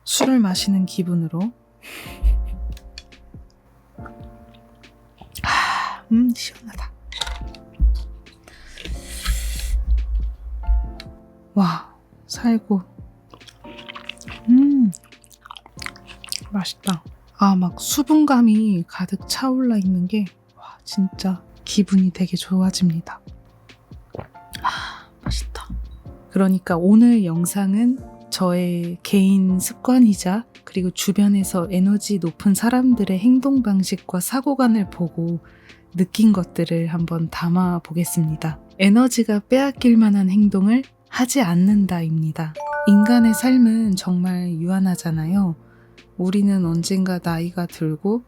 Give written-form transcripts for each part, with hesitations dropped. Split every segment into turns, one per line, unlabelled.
술을 마시는 기분으로 시원하다. 와, 살고 맛있다. 막 수분감이 가득 차올라 있는 게 진짜 기분이 되게 좋아집니다. 맛있다. 그러니까 오늘 영상은 저의 개인 습관이자 그리고 주변에서 에너지 높은 사람들의 행동 방식과 사고관을 보고 느낀 것들을 한번 담아 보겠습니다. 에너지가 빼앗길 만한 행동을 하지 않는다입니다. 인간의 삶은 정말 유한하잖아요. 우리는 언젠가 나이가 들고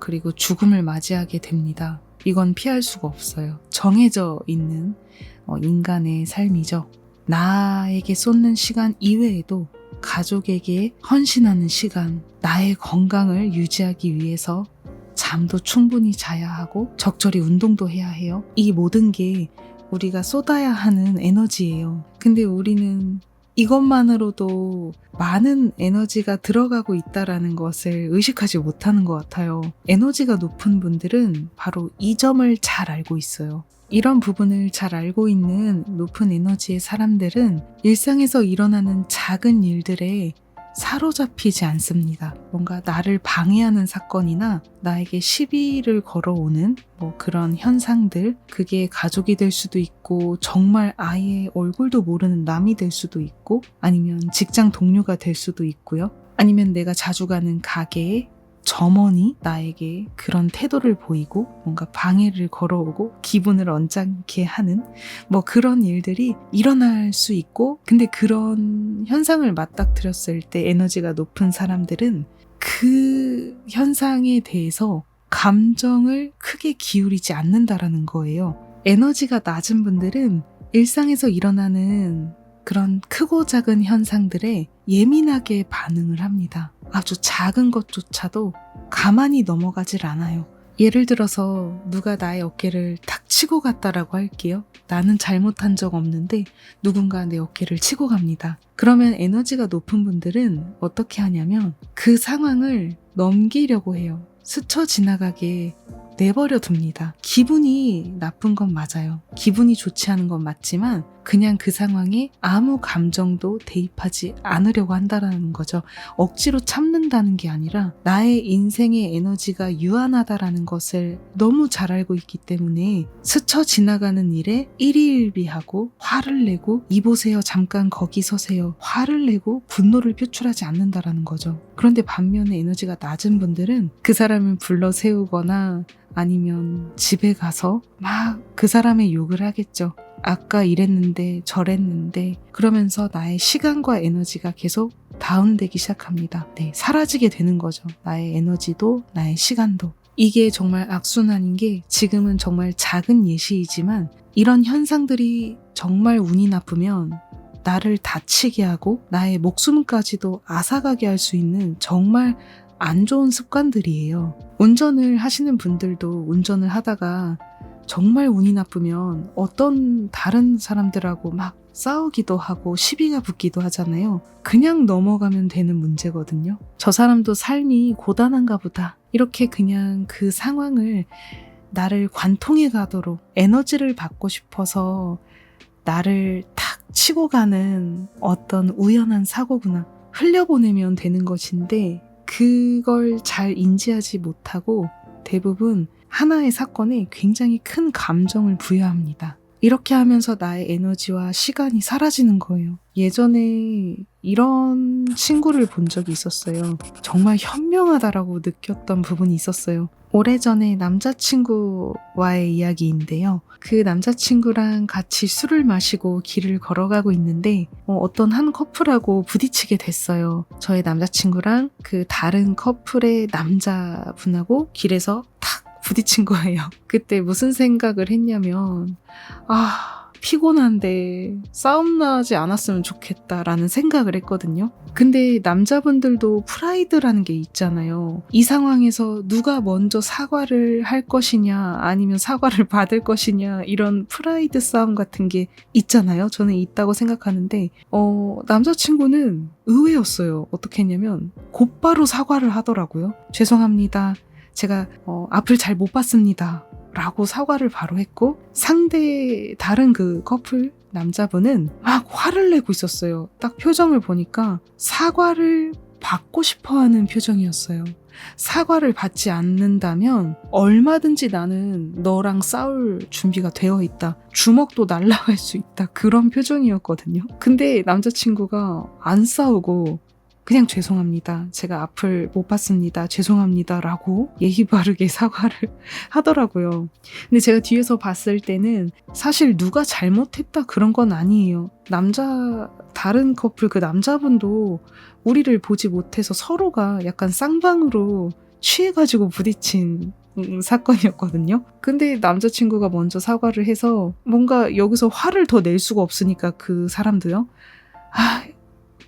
그리고 죽음을 맞이하게 됩니다. 이건 피할 수가 없어요. 정해져 있는 인간의 삶이죠. 나에게 쏟는 시간 이외에도 가족에게 헌신하는 시간, 나의 건강을 유지하기 위해서 잠도 충분히 자야 하고 적절히 운동도 해야 해요. 이 모든 게 우리가 쏟아야 하는 에너지예요. 근데 우리는 이것만으로도 많은 에너지가 들어가고 있다는 것을 의식하지 못하는 것 같아요. 에너지가 높은 분들은 바로 이 점을 잘 알고 있어요. 이런 부분을 잘 알고 있는 높은 에너지의 사람들은 일상에서 일어나는 작은 일들에 사로잡히지 않습니다. 뭔가 나를 방해하는 사건이나 나에게 시비를 걸어오는 그런 현상들, 그게 가족이 될 수도 있고 정말 아예 얼굴도 모르는 남이 될 수도 있고 아니면 직장 동료가 될 수도 있고요. 아니면 내가 자주 가는 가게에 점원이 나에게 그런 태도를 보이고 뭔가 방해를 걸어오고 기분을 언짢게 하는 그런 일들이 일어날 수 있고, 근데 그런 현상을 맞닥뜨렸을 때 에너지가 높은 사람들은 그 현상에 대해서 감정을 크게 기울이지 않는다라는 거예요. 에너지가 낮은 분들은 일상에서 일어나는 그런 크고 작은 현상들에 예민하게 반응을 합니다. 아주 작은 것조차도 가만히 넘어가질 않아요. 예를 들어서 누가 나의 어깨를 탁 치고 갔다라고 할게요. 나는 잘못한 적 없는데 누군가 내 어깨를 치고 갑니다. 그러면 에너지가 높은 분들은 어떻게 하냐면 그 상황을 넘기려고 해요. 스쳐 지나가게 내버려 둡니다. 기분이 나쁜 건 맞아요. 기분이 좋지 않은 건 맞지만 그냥 그 상황에 아무 감정도 대입하지 않으려고 한다는 거죠. 억지로 참는다는 게 아니라 나의 인생의 에너지가 유한하다라는 것을 너무 잘 알고 있기 때문에 스쳐 지나가는 일에 일희일비하고 화를 내고 이보세요, 잠깐 거기 서세요, 화를 내고 분노를 표출하지 않는다라는 거죠. 그런데 반면에 에너지가 낮은 분들은 그 사람을 불러 세우거나 아니면 집에 가서 막 그 사람의 욕을 하겠죠. 아까 이랬는데 저랬는데, 그러면서 나의 시간과 에너지가 계속 다운되기 시작합니다. 사라지게 되는 거죠. 나의 에너지도 나의 시간도. 이게 정말 악순환인 게, 지금은 정말 작은 예시이지만 이런 현상들이 정말 운이 나쁘면 나를 다치게 하고 나의 목숨까지도 앗아가게 할 수 있는 정말 안 좋은 습관들이에요. 운전을 하시는 분들도 운전을 하다가 정말 운이 나쁘면 어떤 다른 사람들하고 막 싸우기도 하고 시비가 붙기도 하잖아요. 그냥 넘어가면 되는 문제거든요. 저 사람도 삶이 고단한가 보다, 이렇게 그냥 그 상황을 나를 관통해 가도록 에너지를 받고 싶어서 나를 탁 치고 가는 어떤 우연한 사고구나, 흘려보내면 되는 것인데 그걸 잘 인지하지 못하고 대부분 하나의 사건에 굉장히 큰 감정을 부여합니다. 이렇게 하면서 나의 에너지와 시간이 사라지는 거예요. 예전에 이런 친구를 본 적이 있었어요. 정말 현명하다라고 느꼈던 부분이 있었어요. 오래전에 남자친구와의 이야기인데요. 그 남자친구랑 같이 술을 마시고 길을 걸어가고 있는데 어떤 한 커플하고 부딪히게 됐어요. 저의 남자친구랑 그 다른 커플의 남자분하고 길에서 탁 부딪힌 거예요. 그때 무슨 생각을 했냐면 피곤한데 싸움 나지 않았으면 좋겠다라는 생각을 했거든요. 근데 남자분들도 프라이드라는 게 있잖아요. 이 상황에서 누가 먼저 사과를 할 것이냐 아니면 사과를 받을 것이냐 이런 프라이드 싸움 같은 게 있잖아요. 저는 있다고 생각하는데 남자친구는 의외였어요. 어떻게 했냐면 곧바로 사과를 하더라고요. 죄송합니다. 제가 앞을 잘 못 봤습니다. 라고 사과를 바로 했고 다른 그 커플 남자분은 막 화를 내고 있었어요. 딱 표정을 보니까 사과를 받고 싶어하는 표정이었어요. 사과를 받지 않는다면 얼마든지 나는 너랑 싸울 준비가 되어 있다. 주먹도 날아갈 수 있다. 그런 표정이었거든요. 근데 남자친구가 안 싸우고 그냥 죄송합니다. 제가 앞을 못 봤습니다. 죄송합니다. 라고 예의 바르게 사과를 하더라고요. 근데 제가 뒤에서 봤을 때는 사실 누가 잘못했다 그런 건 아니에요. 다른 커플 그 남자분도 우리를 보지 못해서 서로가 약간 쌍방으로 취해가지고 부딪힌 사건이었거든요. 근데 남자친구가 먼저 사과를 해서 뭔가 여기서 화를 더 낼 수가 없으니까 그 사람도요.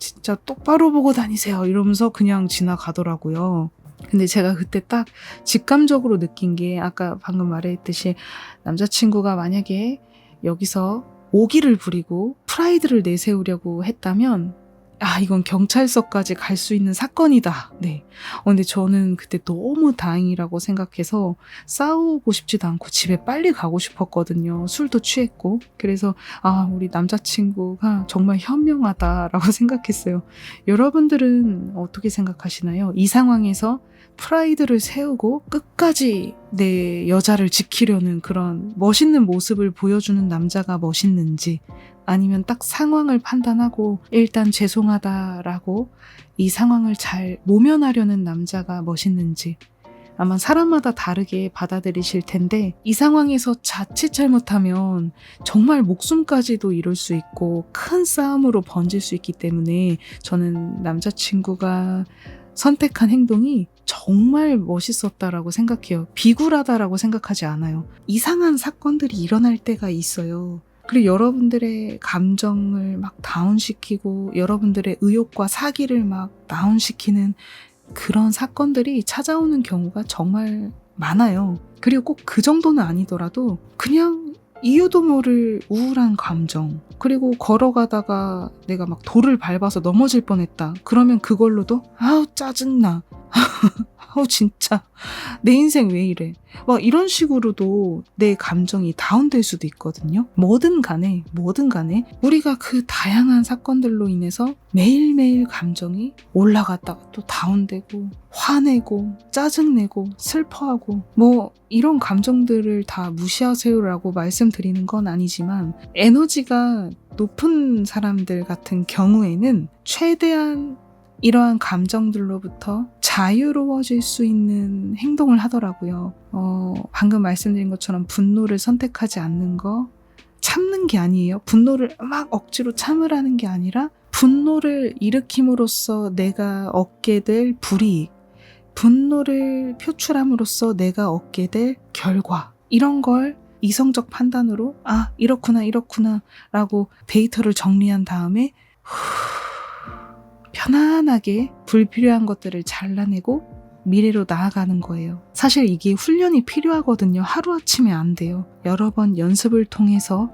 진짜 똑바로 보고 다니세요. 이러면서 그냥 지나가더라고요. 근데 제가 그때 딱 직감적으로 느낀 게 아까 방금 말했듯이 남자친구가 만약에 여기서 오기를 부리고 프라이드를 내세우려고 했다면 이건 경찰서까지 갈 수 있는 사건이다. 네. 근데 저는 그때 너무 다행이라고 생각해서 싸우고 싶지도 않고 집에 빨리 가고 싶었거든요. 술도 취했고. 그래서 우리 남자친구가 정말 현명하다라고 생각했어요. 여러분들은 어떻게 생각하시나요? 이 상황에서 프라이드를 세우고 끝까지 내 여자를 지키려는 그런 멋있는 모습을 보여주는 남자가 멋있는지, 아니면 딱 상황을 판단하고 일단 죄송하다라고 이 상황을 잘 모면하려는 남자가 멋있는지, 아마 사람마다 다르게 받아들이실 텐데 이 상황에서 자칫 잘못하면 정말 목숨까지도 잃을 수 있고 큰 싸움으로 번질 수 있기 때문에 저는 남자친구가 선택한 행동이 정말 멋있었다라고 생각해요. 비굴하다라고 생각하지 않아요. 이상한 사건들이 일어날 때가 있어요. 그리고 여러분들의 감정을 막 다운시키고 여러분들의 의욕과 사기를 막 다운시키는 그런 사건들이 찾아오는 경우가 정말 많아요. 그리고 꼭 그 정도는 아니더라도 그냥 이유도 모를 우울한 감정, 그리고 걸어가다가 내가 막 돌을 밟아서 넘어질 뻔했다. 그러면 그걸로도 짜증나. 진짜 내 인생 왜 이래. 막 이런 식으로도 내 감정이 다운될 수도 있거든요. 뭐든 간에 우리가 그 다양한 사건들로 인해서 매일매일 감정이 올라갔다가 또 다운되고 화내고 짜증내고 슬퍼하고 이런 감정들을 다 무시하세요라고 말씀드리는 건 아니지만 에너지가 높은 사람들 같은 경우에는 최대한 이러한 감정들로부터 자유로워질 수 있는 행동을 하더라고요. 방금 말씀드린 것처럼 분노를 선택하지 않는 거, 참는 게 아니에요. 분노를 막 억지로 참으라는 게 아니라 분노를 일으킴으로써 내가 얻게 될 불이익, 분노를 표출함으로써 내가 얻게 될 결과, 이런 걸 이성적 판단으로 이렇구나 라고 데이터를 정리한 다음에 편안하게 불필요한 것들을 잘라내고 미래로 나아가는 거예요. 사실 이게 훈련이 필요하거든요. 하루아침에 안 돼요. 여러 번 연습을 통해서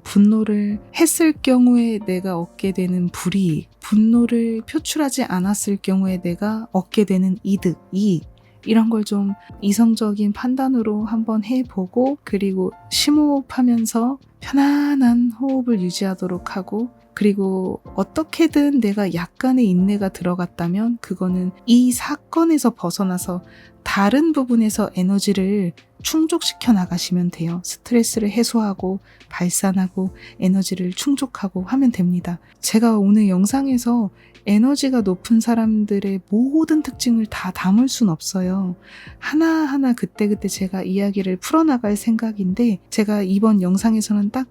분노를 했을 경우에 내가 얻게 되는 불이익, 분노를 표출하지 않았을 경우에 내가 얻게 되는 이득, 이익, 이런 걸 좀 이성적인 판단으로 한번 해보고, 그리고 심호흡하면서 편안한 호흡을 유지하도록 하고, 그리고 어떻게든 내가 약간의 인내가 들어갔다면 그거는 이 사건에서 벗어나서 다른 부분에서 에너지를 충족시켜 나가시면 돼요. 스트레스를 해소하고 발산하고 에너지를 충족하고 하면 됩니다. 제가 오늘 영상에서 에너지가 높은 사람들의 모든 특징을 다 담을 순 없어요. 하나하나 그때그때 제가 이야기를 풀어나갈 생각인데, 제가 이번 영상에서는 딱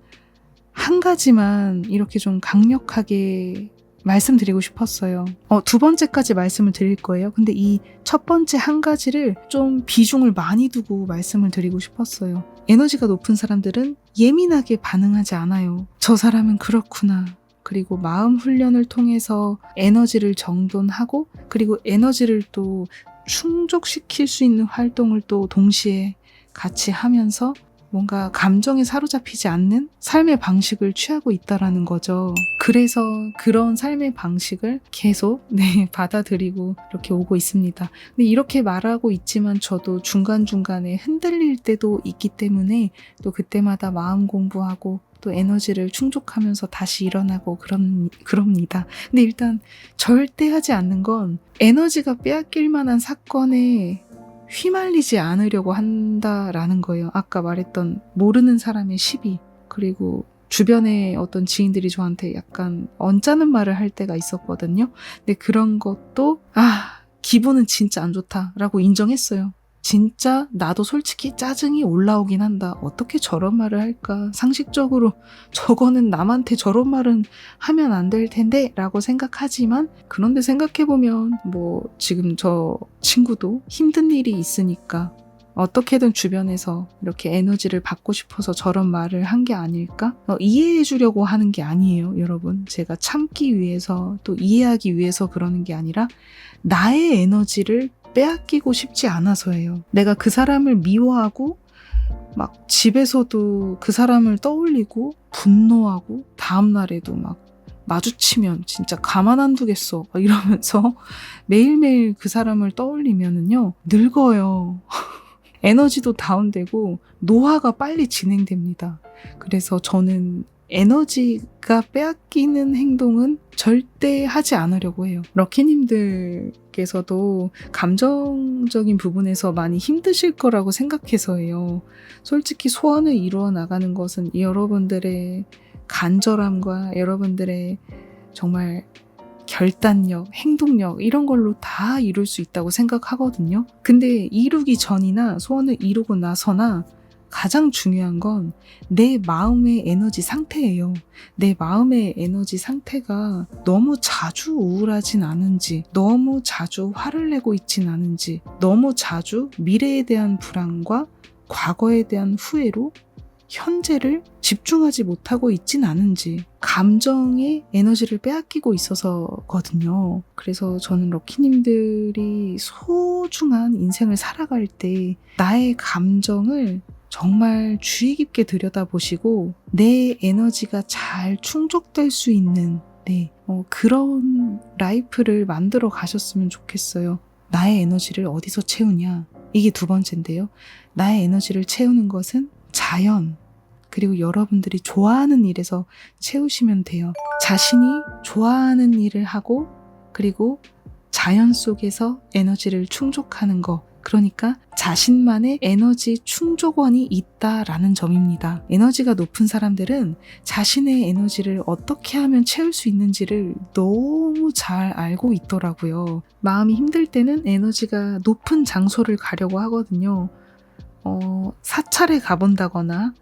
한 가지만 이렇게 좀 강력하게 말씀드리고 싶었어요. 두 번째까지 말씀을 드릴 거예요. 근데 이 첫 번째 한 가지를 좀 비중을 많이 두고 말씀을 드리고 싶었어요. 에너지가 높은 사람들은 예민하게 반응하지 않아요. 저 사람은 그렇구나. 그리고 마음 훈련을 통해서 에너지를 정돈하고, 그리고 에너지를 또 충족시킬 수 있는 활동을 또 동시에 같이 하면서 뭔가 감정에 사로잡히지 않는 삶의 방식을 취하고 있다라는 거죠. 그래서 그런 삶의 방식을 계속 받아들이고 이렇게 오고 있습니다. 근데 이렇게 말하고 있지만 저도 중간중간에 흔들릴 때도 있기 때문에 또 그때마다 마음 공부하고 또 에너지를 충족하면서 다시 일어나고 그럽니다. 근데 일단 절대 하지 않는 건 에너지가 빼앗길 만한 사건에 휘말리지 않으려고 한다라는 거예요. 아까 말했던 모르는 사람의 시비, 그리고 주변에 어떤 지인들이 저한테 약간 언짢은 말을 할 때가 있었거든요. 근데 그런 것도 기분은 진짜 안 좋다라고 인정했어요. 진짜 나도 솔직히 짜증이 올라오긴 한다. 어떻게 저런 말을 할까? 상식적으로 저거는 남한테 저런 말은 하면 안 될 텐데 라고 생각하지만, 그런데 생각해보면 지금 저 친구도 힘든 일이 있으니까 어떻게든 주변에서 이렇게 에너지를 받고 싶어서 저런 말을 한 게 아닐까? 이해해 주려고 하는 게 아니에요, 여러분. 제가 참기 위해서 또 이해하기 위해서 그러는 게 아니라 나의 에너지를 빼앗기고 싶지 않아서예요. 내가 그 사람을 미워하고 막 집에서도 그 사람을 떠올리고 분노하고 다음날에도 막 마주치면 진짜 가만 안 두겠어 이러면서 매일매일 그 사람을 떠올리면은요, 늙어요. 에너지도 다운되고 노화가 빨리 진행됩니다. 그래서 저는 에너지가 빼앗기는 행동은 절대 하지 않으려고 해요. 럭키님들께서도 감정적인 부분에서 많이 힘드실 거라고 생각해서예요. 솔직히 소원을 이루어 나가는 것은 여러분들의 간절함과 여러분들의 정말 결단력, 행동력 이런 걸로 다 이룰 수 있다고 생각하거든요. 근데 이루기 전이나 소원을 이루고 나서나 가장 중요한 건 내 마음의 에너지 상태예요. 내 마음의 에너지 상태가 너무 자주 우울하진 않은지, 너무 자주 화를 내고 있진 않은지, 너무 자주 미래에 대한 불안과 과거에 대한 후회로 현재를 집중하지 못하고 있진 않은지, 감정의 에너지를 빼앗기고 있어서거든요. 그래서 저는 럭키님들이 소중한 인생을 살아갈 때 나의 감정을 정말 주의 깊게 들여다보시고 내 에너지가 잘 충족될 수 있는 그런 라이프를 만들어 가셨으면 좋겠어요. 나의 에너지를 어디서 채우냐? 이게 두 번째인데요. 나의 에너지를 채우는 것은 자연, 그리고 여러분들이 좋아하는 일에서 채우시면 돼요. 자신이 좋아하는 일을 하고, 그리고 자연 속에서 에너지를 충족하는 거, 그러니까 자신만의 에너지 충족원이 있다라는 점입니다. 에너지가 높은 사람들은 자신의 에너지를 어떻게 하면 채울 수 있는지를 너무 잘 알고 있더라고요. 마음이 힘들 때는 에너지가 높은 장소를 가려고 하거든요. 사찰에 가본다거나,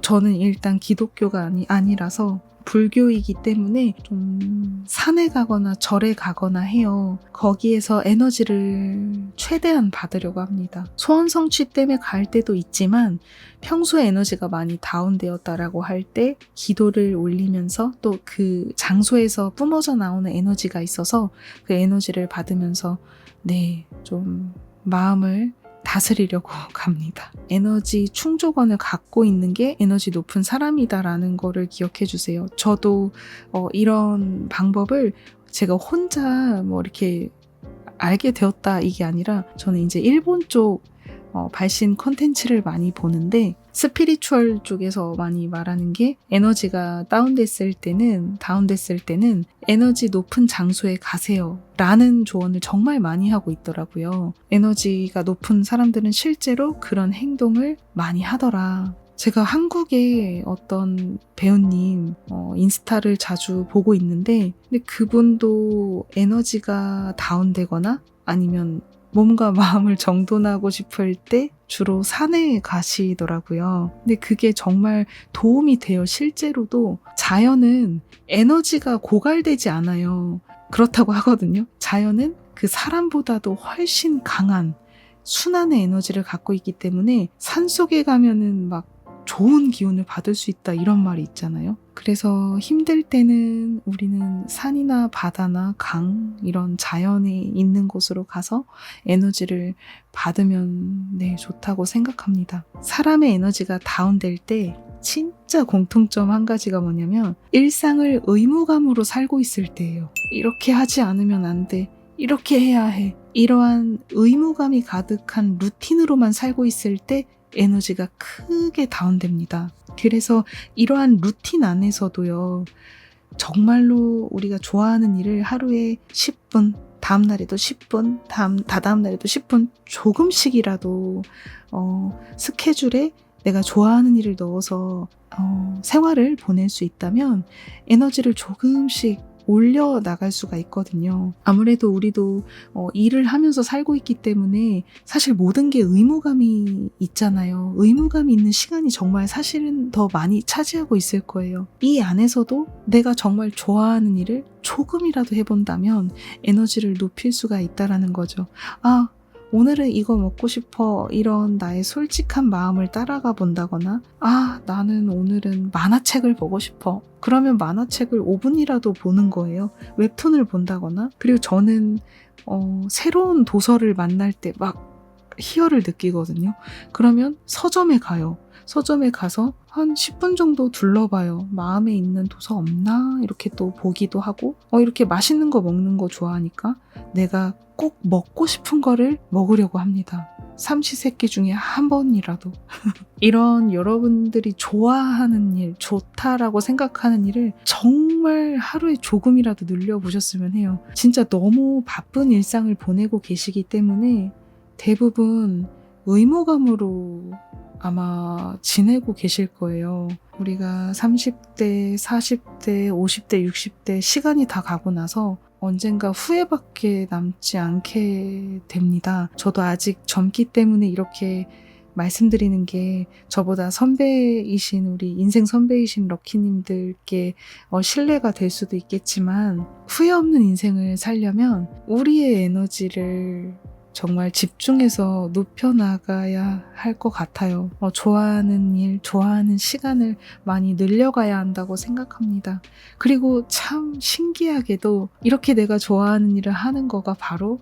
저는 일단 기독교가 아니라서 불교이기 때문에 좀 산에 가거나 절에 가거나 해요. 거기에서 에너지를 최대한 받으려고 합니다. 소원 성취 때문에 갈 때도 있지만 평소에 에너지가 많이 다운되었다라고 할 때 기도를 올리면서 또 그 장소에서 뿜어져 나오는 에너지가 있어서 그 에너지를 받으면서 좀 마음을 다스리려고 갑니다. 에너지 충족원을 갖고 있는 게 에너지 높은 사람이다라는 거를 기억해 주세요. 저도 이런 방법을 제가 혼자 이렇게 알게 되었다 이게 아니라, 저는 이제 일본 쪽 발신 컨텐츠를 많이 보는데 스피리추얼 쪽에서 많이 말하는 게, 에너지가 다운됐을 때는 에너지 높은 장소에 가세요 라는 조언을 정말 많이 하고 있더라고요. 에너지가 높은 사람들은 실제로 그런 행동을 많이 하더라. 제가 한국의 어떤 배우님 인스타를 자주 보고 있는데, 근데 그분도 에너지가 다운되거나 아니면 몸과 마음을 정돈하고 싶을 때 주로 산에 가시더라고요. 근데 그게 정말 도움이 돼요. 실제로도 자연은 에너지가 고갈되지 않아요. 그렇다고 하거든요. 자연은 그 사람보다도 훨씬 강한 순환의 에너지를 갖고 있기 때문에 산속에 가면은 막 좋은 기운을 받을 수 있다 이런 말이 있잖아요. 그래서 힘들 때는 우리는 산이나 바다나 강 이런 자연에 있는 곳으로 가서 에너지를 받으면 좋다고 생각합니다. 사람의 에너지가 다운될 때 진짜 공통점 한 가지가 뭐냐면 일상을 의무감으로 살고 있을 때예요. 이렇게 하지 않으면 안 돼. 이렇게 해야 해. 이러한 의무감이 가득한 루틴으로만 살고 있을 때 에너지가 크게 다운됩니다. 그래서 이러한 루틴 안에서도요, 정말로 우리가 좋아하는 일을 하루에 10분, 다음 날에도 10분, 다다음 날에도 10분 조금씩이라도 스케줄에 내가 좋아하는 일을 넣어서 생활을 보낼 수 있다면 에너지를 조금씩 올려나갈 수가 있거든요. 아무래도 우리도 일을 하면서 살고 있기 때문에 사실 모든 게 의무감이 있잖아요. 의무감이 있는 시간이 정말 사실은 더 많이 차지하고 있을 거예요. 이 안에서도 내가 정말 좋아하는 일을 조금이라도 해본다면 에너지를 높일 수가 있다라는 거죠. 아, 오늘은 이거 먹고 싶어, 이런 나의 솔직한 마음을 따라가 본다거나, 아, 나는 오늘은 만화책을 보고 싶어. 그러면 만화책을 5분이라도 보는 거예요. 웹툰을 본다거나. 그리고 저는 새로운 도서를 만날 때 막 희열을 느끼거든요. 그러면 서점에 가요. 서점에 가서 한 10분 정도 둘러봐요. 마음에 있는 도서 없나? 이렇게 또 보기도 하고, 이렇게 맛있는 거 먹는 거 좋아하니까 내가 꼭 먹고 싶은 거를 먹으려고 합니다. 삼시세끼 중에 한 번이라도. 이런 여러분들이 좋아하는 일, 좋다라고 생각하는 일을 정말 하루에 조금이라도 늘려보셨으면 해요. 진짜 너무 바쁜 일상을 보내고 계시기 때문에 대부분 의무감으로 아마 지내고 계실 거예요. 우리가 30대, 40대, 50대, 60대 시간이 다 가고 나서 언젠가 후회밖에 남지 않게 됩니다. 저도 아직 젊기 때문에 이렇게 말씀드리는 게 저보다 선배이신 우리 인생 선배이신 럭키님들께 신뢰가 될 수도 있겠지만 후회 없는 인생을 살려면 우리의 에너지를 정말 집중해서 높여나가야 할 것 같아요. 좋아하는 일, 좋아하는 시간을 많이 늘려가야 한다고 생각합니다. 그리고 참 신기하게도 이렇게 내가 좋아하는 일을 하는 거가 바로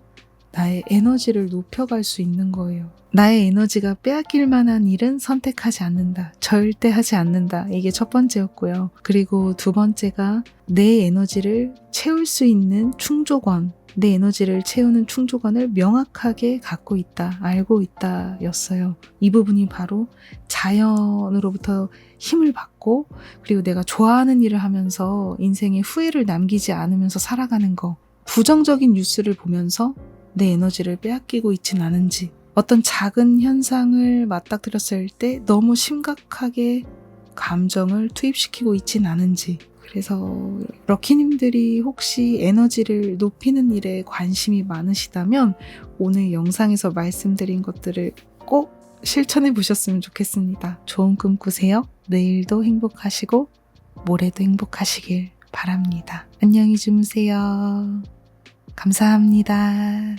나의 에너지를 높여갈 수 있는 거예요. 나의 에너지가 빼앗길 만한 일은 선택하지 않는다. 절대 하지 않는다. 이게 첫 번째였고요. 그리고 두 번째가 내 에너지를 채울 수 있는 충족원, 내 에너지를 채우는 충족원을 명확하게 갖고 있다, 알고 있다 였어요. 이 부분이 바로 자연으로부터 힘을 받고 그리고 내가 좋아하는 일을 하면서 인생에 후회를 남기지 않으면서 살아가는 거, 부정적인 뉴스를 보면서 내 에너지를 빼앗기고 있진 않은지, 어떤 작은 현상을 맞닥뜨렸을 때 너무 심각하게 감정을 투입시키고 있진 않은지. 그래서 럭키님들이 혹시 에너지를 높이는 일에 관심이 많으시다면 오늘 영상에서 말씀드린 것들을 꼭 실천해 보셨으면 좋겠습니다. 좋은 꿈 꾸세요. 내일도 행복하시고 모레도 행복하시길 바랍니다. 안녕히 주무세요. 감사합니다.